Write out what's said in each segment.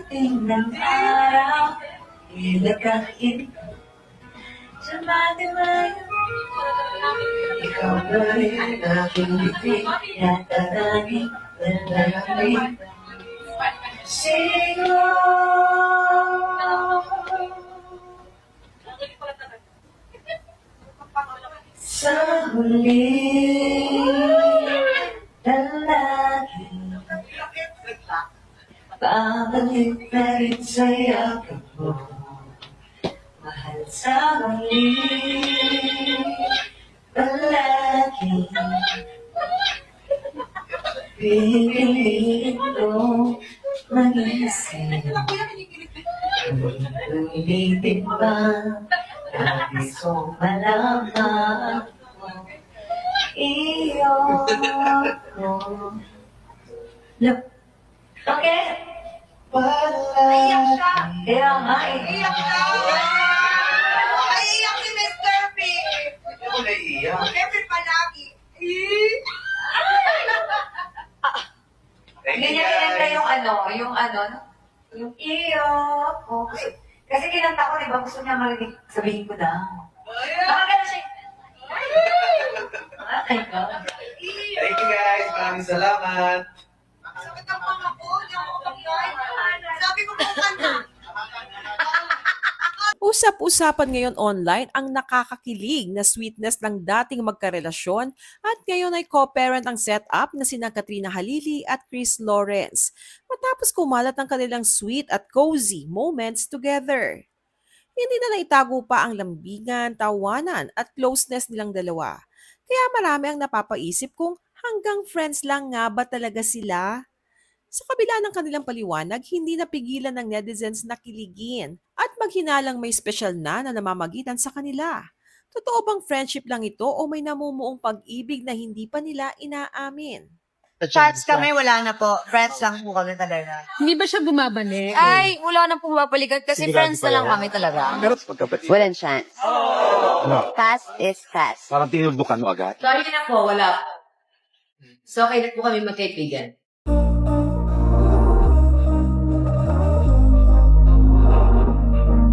Pagdating ng araw, ilagain sa matimayo. Ikaw na rin aking bibig, natatanging nalalamig. Sino sa huling lalaki, babalik na rin sa yakap mo. Mahal sa huling lalaki, pipiliin ko mag-isip. Ulitin ba, nais kong malaman iyo ko. Look, okay? Naiyak siya. Kaya nga eh. Naiyak siya. Naiyak si Mr. P. Hindi ako naiiyak. Siyempre palagi. Ganyan-ganyan yung yung iyo ko. Kasi kinanta ko, di ba, gusto niya marinig, sabihin ko na. Baka gano'n siya. Ay, God. Thank you guys. Maraming salamat. Sakit ang mga ko. Hindi ako mag-iwan. Sabi ko kung kanta. Usap-usapan ngayon online ang nakakakilig na sweetness ng dating magkarelasyon at ngayon ay co-parent ang setup na sina Katrina Halili at Chris Lawrence matapos kumalat ang kanilang sweet at cozy moments together. Hindi na naitago pa ang lambingan, tawanan at closeness nilang dalawa. Kaya marami ang napapaisip kung hanggang friends lang nga ba talaga sila? Sa kabila ng kanilang paliwanag, hindi napigilan ng netizens na kiligin at maghinalang may special na namamagitan sa kanila. Totoo bang friendship lang ito o may namumuong pag-ibig na hindi pa nila inaamin? Chats kami, wala na po. Friends lang po kami talaga. Hindi ba siya bumabalik? Ay, wala nang pumapalikan kasi friends na lang kami talaga. Pero pagkapatid. Walang chance. Ano? Past is past. Parang tinuldukan mo agad. Sorry na po, wala. So, okay na po kami magkaibigan.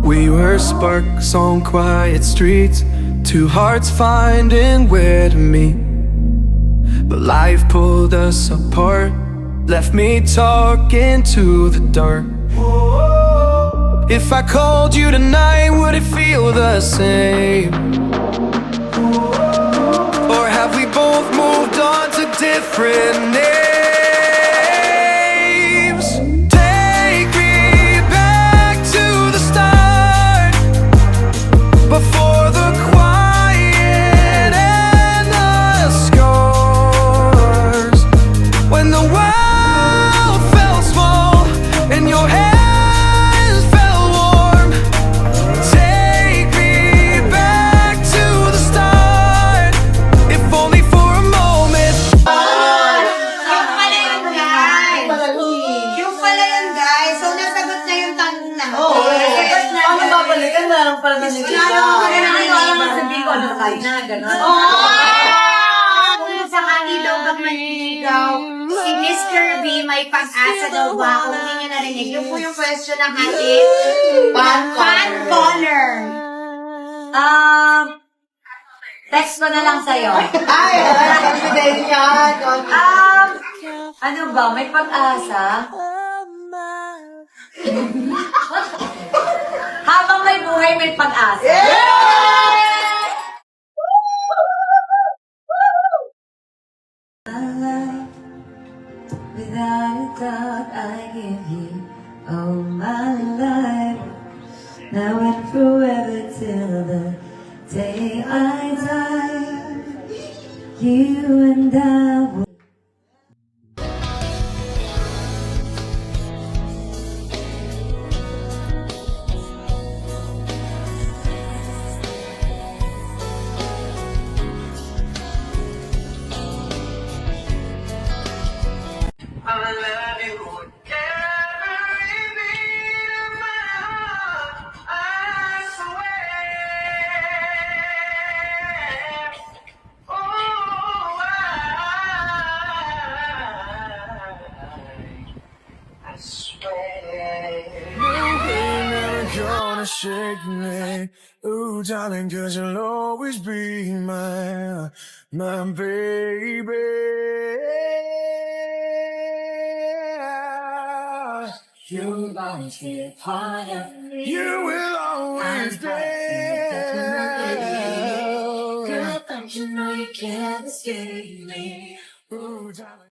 We were sparks on quiet streets, two hearts finding where to meet. But life pulled us apart, left me talking to the dark. If I called you tonight, would it feel the same? Or have we both moved on to different names? Take me back to the start, before the quiet and the scars. When the world felt small and your hands felt warm. Take me back to the start, if only for a moment. Yung pala yun, guys. So, nasagot na yung tanong na. Ano babalikan na lang pala nila? Sa kanila bang maniligaw? Si Mr. B, may pag-asa daw ba? Kung hindi niyo narinig, yun po yung question ng ating fan caller. Text ko na lang sa'yo. Ay, confidential. Ano ba, may pag-asa? Habang may buhay, may pag-asa. Without a doubt, I give you all my life. Now and forever till the day I die. You and I will. I love you with every beat of my heart. I swear. Oh, I swear. shake me. Ooh, darling, cause you'll always be my baby. You'll always be a part of me. You will always be. Girl, don't you know you can't escape me? Ooh, darling.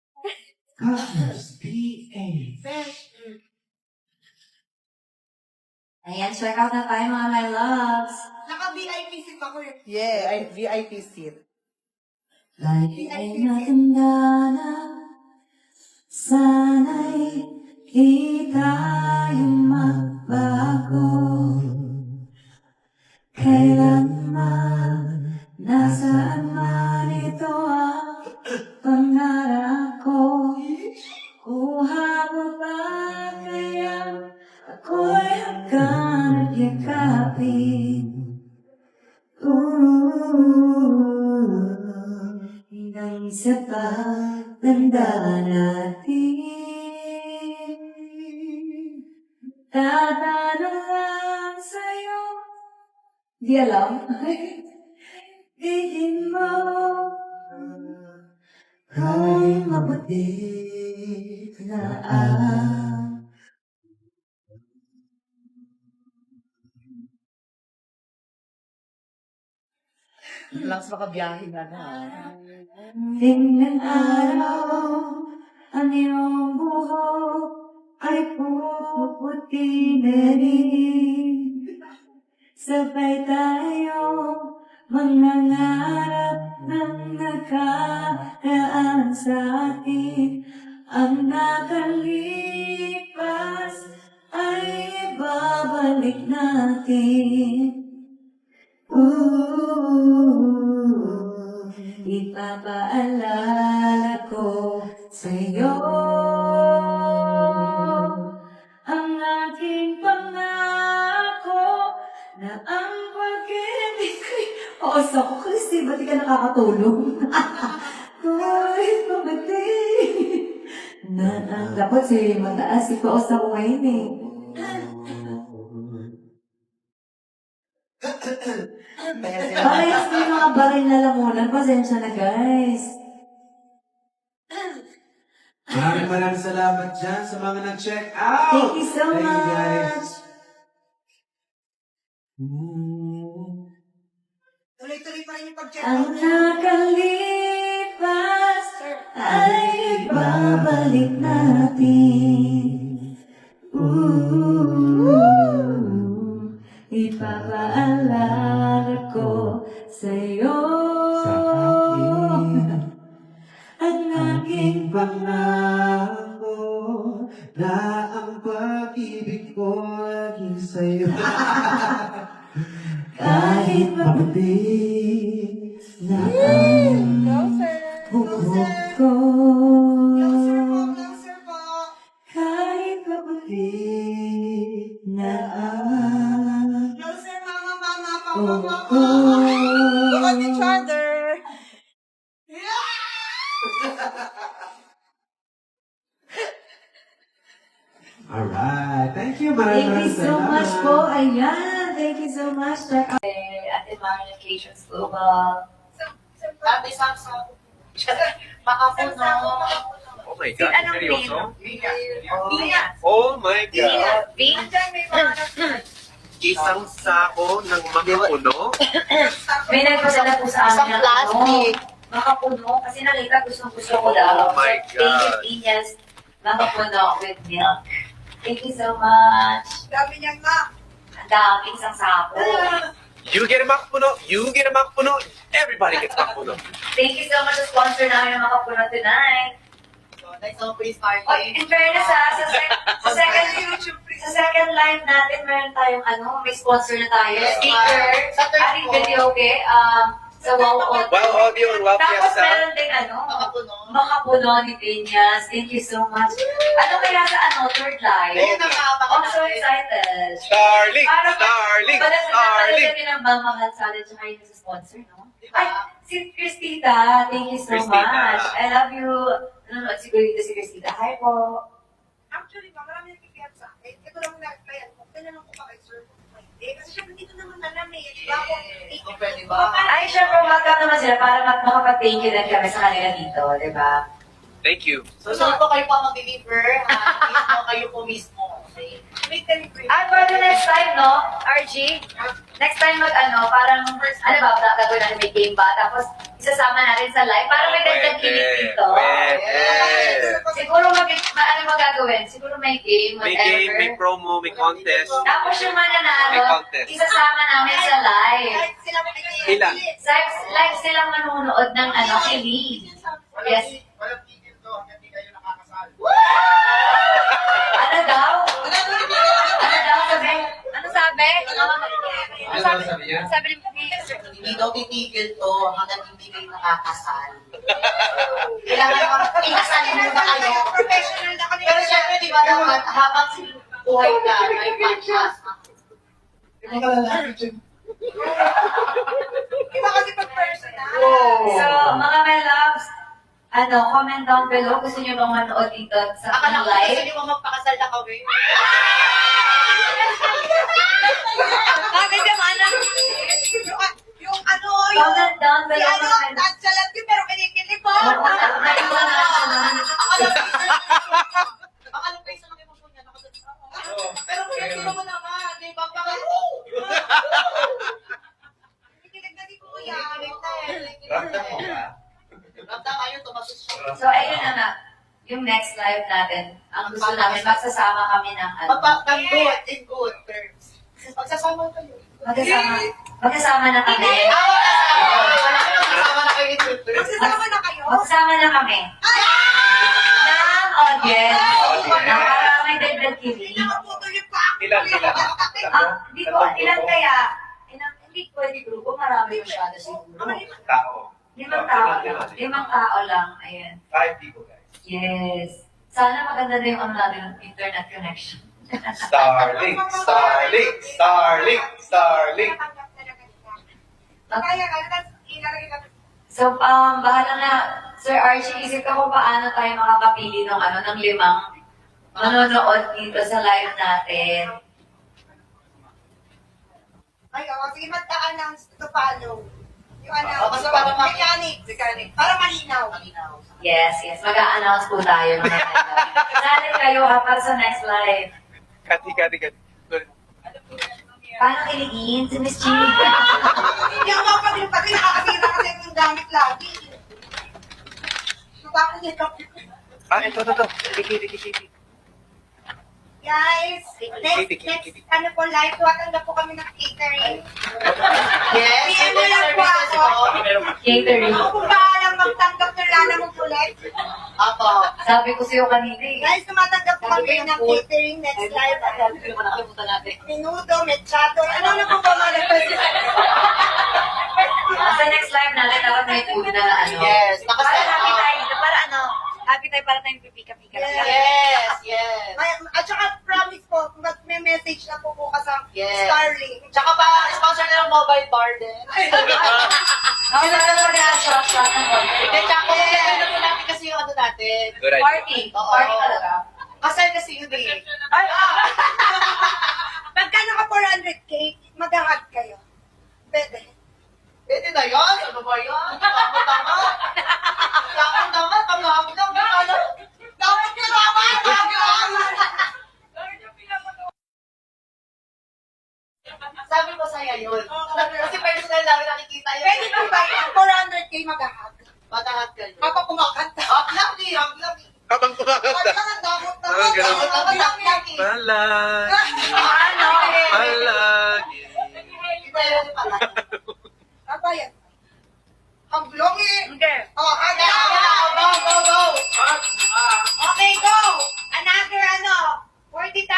Ayan, check out na tayo mga my loves. Naka-VIP seat ako yun. Yeah, VIP seat. Lagi ay matanda na, sana'y di tayo magbago. Kailanman, nasaan man ito ang pangarap ko. Kuha mo ba kaya ako'y hanggang yakapin? Hanggang sa pagtanda natin, tatanong lang sa'yo, di alam, tingin mo, kung mabuti na Langs makabiyahe na na. tingnan araw, ang iyong buhok ay puputi na rin. Sabay tayong mangangarap ng nakaraan sa atin. Ang nakalipas ay ibabalik natin. Ipapaalala ko sa'yo ang aking pangako na ang pag-ibig ko'y paos ako, Christy, ba't di ka nakakatulong? Ko'y pabati na ang dapat si mataas, si paos ako ngayon eh. Guys, may mga baril na lamunan. Pasensya na, guys. Maraming salamat dyan sa mga nag-check out. Thank you so Thank you, much. guys. Tuloy-tuloy pa rin yung pag-check Ang out. nakalipas ay babalik natin. Ipapaalala ko sa'yo ang aking Pangako na ang pag-ibig ko laging sa'yo. kahit mabuti na ang buhok ko. Closer po. Kahit mabuti na ang Closer, mama, buhok papa. ko. Look at each other. Alright. Thank you. Thank you Maraming so salamat. much po. Ayan. Thank you so much. Check out Ate Marian Occasions Global. Ate Samsung. Makapuno. Oh my Si anong pin? Pina. Oh my God! Pina. May mga Isang sako ng makapuno? May nagpadala po sa amin Isang plastic. makapuno. Kasi nakita gusto ko daw. Oh my So, thank you, God. Piñas. Makapuno with milk. Thank you so much. Sabi niya, ma. Ang daming isang sako. You get a makapuno, you get a makapuno, everybody gets makapuno. Thank you so much sa sponsor namin ng Makapuno tonight. Nice on please party. Oh, in fairness sa second live natin, meron tayong may sponsor na tayo. Sticker, ating video, okay? Sa Wow Audio. Wow Audio and Wow Tapos Fiesta. meron din Makapuno ni Piñas. Thank you so much. Ano kaya sa third live? I'm so excited. Starlink, Starlink, Starlink. Talaga ng mamahal sa atin tsaka yung sa sponsor, no? Ay, si Christita, thank you so Christita. much. I love you. Nanonood siguro dito si Christita. Hi po. Actually, ma, marami nagkikihat sa akin. Ito lang na, kaya, tinanong ko pa kay sir, Kasi syempre dito naman alam eh. Di ba ako? Pwede ba? Ay, syempre, welcome naman sila para makapag-thank you din kami sa kanila dito, di ba? Thank you. So, saan po kayo pa mag-deliver? Mismo kayo po mismo. Okay? May delivery. At for the next time, no, RG, next time parang, ano ba, gagawin natin may game ba? Tapos, isasama natin sa live para may dagdag kilig dito. Siguro ano magagawin? Siguro may game, May whatever. game, may promo, may contest. Tapos yung May mananalo, contest. isasama namin sa live. Kahit sila makikinig. Ilan? Live silang manunood ng kilig. Yes. Walang tigil to hanggang di kayo nakakasal. Ano daw? Ano daw sabi? Ano sabi? Ano daw sabi niya? Sabi ni Hindi daw titigil to hanggang hindi kayo nakakasal. Kailangan ikasalin mo na kayo. Professional na kami. Pero syempre, di ba naman, habang buhay ka, may podcast. Iba kasi pag personal. So, mga my loves, comment down below. Gusto niyo bang manood dito sa Akala ko gusto live? niyo magpakasal na kami. Bakit yung anak? Yung ano, Comment down si below. ano, mga my loves. nagsalat yun pero kinikilig ko. Oo, naiwan na naman. Akala ko isa lang emosyon niya. Pero hindi naman naman. Di ba? Kinikilig na di kuya. Ramdam ayun, tumasos siya. So, ayun na nga. Yung next live natin, ang gusto namin, magsasama kami ng In good terms. Magsasama kayo. Magsasama na kami. Magsasama na kayo in good terms. Magsasama na kayo? Magsasama na kami. Ng audience. Na para may dagdag kilig. Nakaputol yung pa. Ilan? Hindi ko, ilan kaya? Hindi pwede grupo, marami masyado siguro. Tao. 5 tao lang. 5 tao lang. Ayan. 5 people, guys. Yes. Sana maganda na yung natin, internet connection. Starlink, Starlink, Starlink, Starlink. Kaya ka, tapos ilalagay ka. So, bahala na. Sir Archie, isip ka kung paano tayo makakapili ng 5 manonood dito sa live natin. Ay, sige, mag-announce to follow. Yung Kasi para mechanic. Para malinaw. Yes. Mag-a-announce po tayo ng Salit kayo para sa next live. Kati. Paano kiligin si Miss G? Hindi ako mapagling pati nakakasira kasi yung gamit lagi. Bakit nito? Ito. Kiki. Guys, next po live, tuwatanggap po kami ng catering. Yes, PM mo lang po ako. Catering. Ako po bahalang magtanggap ng lana mong kulit. Apo. Sabi ko sa'yo kanina eh. Guys, tumatanggap po kami ng catering next live. Nakalimutan natin. Minuto, mechado. Ano na po ba mga request? Sa next live natin, dapat may food na Yes, Para happy tayo dito. Happy tayo para tayong pipika-pika lang. Yes. At saka promise po, may message na po bukas sa Yes. Starlink. Tsaka pa, sponsor na ng mobile bar din. Ako na lang mag-shop ng Hindi, tsaka kung po natin kasi yung ano natin. Good idea. Party. Oo. Party talaga. Kasal kasi yun eh. Pagka naka 400k, mag-hug kayo. Pwede. Pwede na yun? Ano ba yun? Tama. Pangahapon lang. Ano? Dapat nyo naman! Sabi ko sa'yo yun. Kasi personal namin nakikita yun. Pwede ba ba yun? 400k mag-hug? Matahat kayo. Papa kumakanta. Hug lang eh. Habang kumakanta. Pagka damot na Ah, ganun. Hug lang yan eh. Palagi. Kita yun pala. Apa yan? Haglong eh. Okay. Oh, hug Go, go. Okay, go! Another 40,000.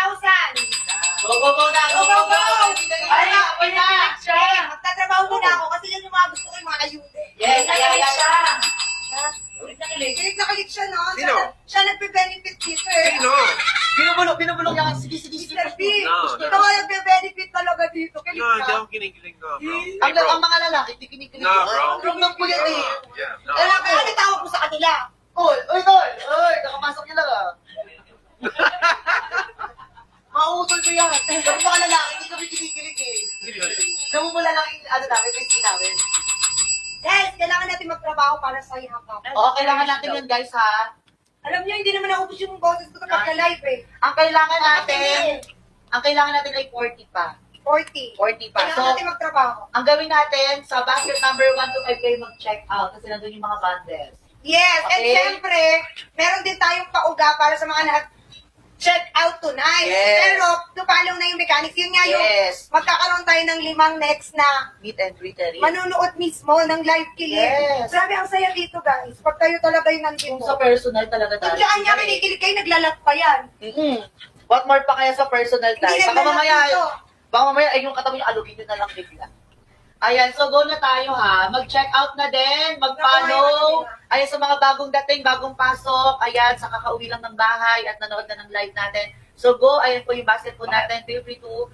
Go na. Go. Ay, Ay, siya. Magtatrabaho muna ako kasi yun yung mga gusto ko yung mga ayuda. Yes, siya. Kilig na kilig siya, no? Sino? Siya nagbe-benefit dito eh. Sino? Binubulong niya. Sige. Mr. B, No. ito nga nagbe-benefit talaga dito. Kilig No, hindi ka. ako kinikilig na, bro. Hey, bro. Ang mga lalaki, hindi kinikilig. No, bro. Wrong lang po yan eh. Yeah, no. Kaya tawag ko sa kanila. Oy, nakapasok niya lang ah. Mautol ko yan. Yung mga lalaki, hindi kami kinikilig eh. magmumula lang yung ano namin, bestie namin. Guys, kailangan natin magtrabaho para sa ihakap. Oo, kailangan natin yun guys ha. Alam niyo, hindi naman naubos yung boses ko kapag live eh. Ang kailangan natin ay 40 pa. 40. 40 pa. Kailangan natin magtrabaho. Ang gawin natin, sa basket number 1 to 5 kayo mag-check out kasi nandun yung mga bundles. Yes, and Okay. syempre, meron din tayong pauga para sa mga check out tonight. Yes. Pero, tupalaw na yung mechanics. Yun nga yung Yes. magkakaroon tayo ng 5 next na Meet and greet rin. manunood mismo ng live kilig. Yes. Grabe, ang saya dito, guys. Pag tayo talaga yung nandito. Kung sa personal talaga Kung tayo. dyan niya kinikilig kayo, naglalat pa yan. What more pa kaya sa personal Hindi time? naglalat Baka mamaya ay yung katabi niyo alugin nyo na lang bigla. Ayan, so go na tayo ha. Mag-check out na din, mag-follow. Ayan, sa mga bagong dating, bagong pasok. Ayan, sa kakauwi lang ng bahay at nanood na ng live natin. So go, ayan po yung basket po natin. Feel free to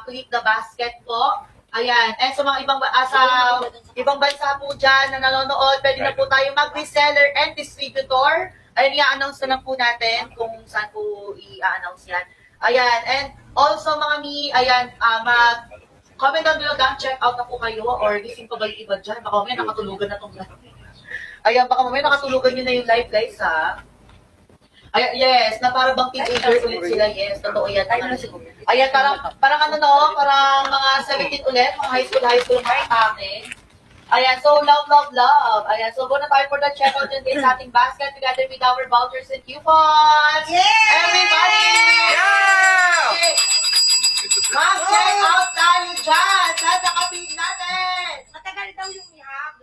click the basket po. Ayan, and sa mga ibang bansa po dyan na nanonood, pwede na po tayo mag-reseller and distributor. Ayan, i-announce na lang po natin kung saan po i-announce yan. Ayan, and also mga ayan, comment down below down, check out na po kayo or gising pa ba yung iba dyan? Baka mamaya nakatulugan na itong live. Ayan, baka mamaya nakatulugan nyo na yung live guys ha. Ayan, yes, na para bang teenager ulit sila, yes, totoo yan. Ayan, parang ano no, parang mga 17 ulit, mga high school mga akin. Ayan, so love. Ayan, so go na tayo for the checkout din din sa ating basket together with our vouchers and coupons. Yay! Everybody! Yeah! Mag-check out tayo dyan sa nakapin natin! Matagal daw yung ihag.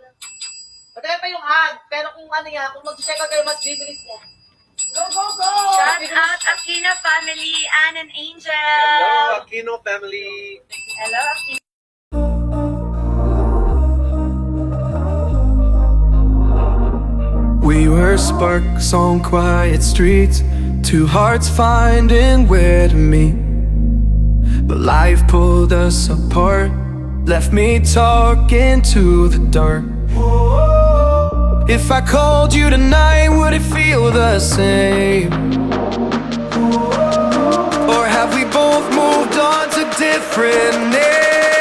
Patagal pa yung hug, pero kung ano yan, kung mag-check out kayo, mas bibilis yan. Go, go, go! Shout out Aquino family, Anne and Angel. Hello, Aquino family. Hello, Aquino. We were sparks on quiet streets, two hearts finding where to meet. But life pulled us apart, left me talking to the dark. If I called you tonight, would it feel the same? Or have we both moved on to different names?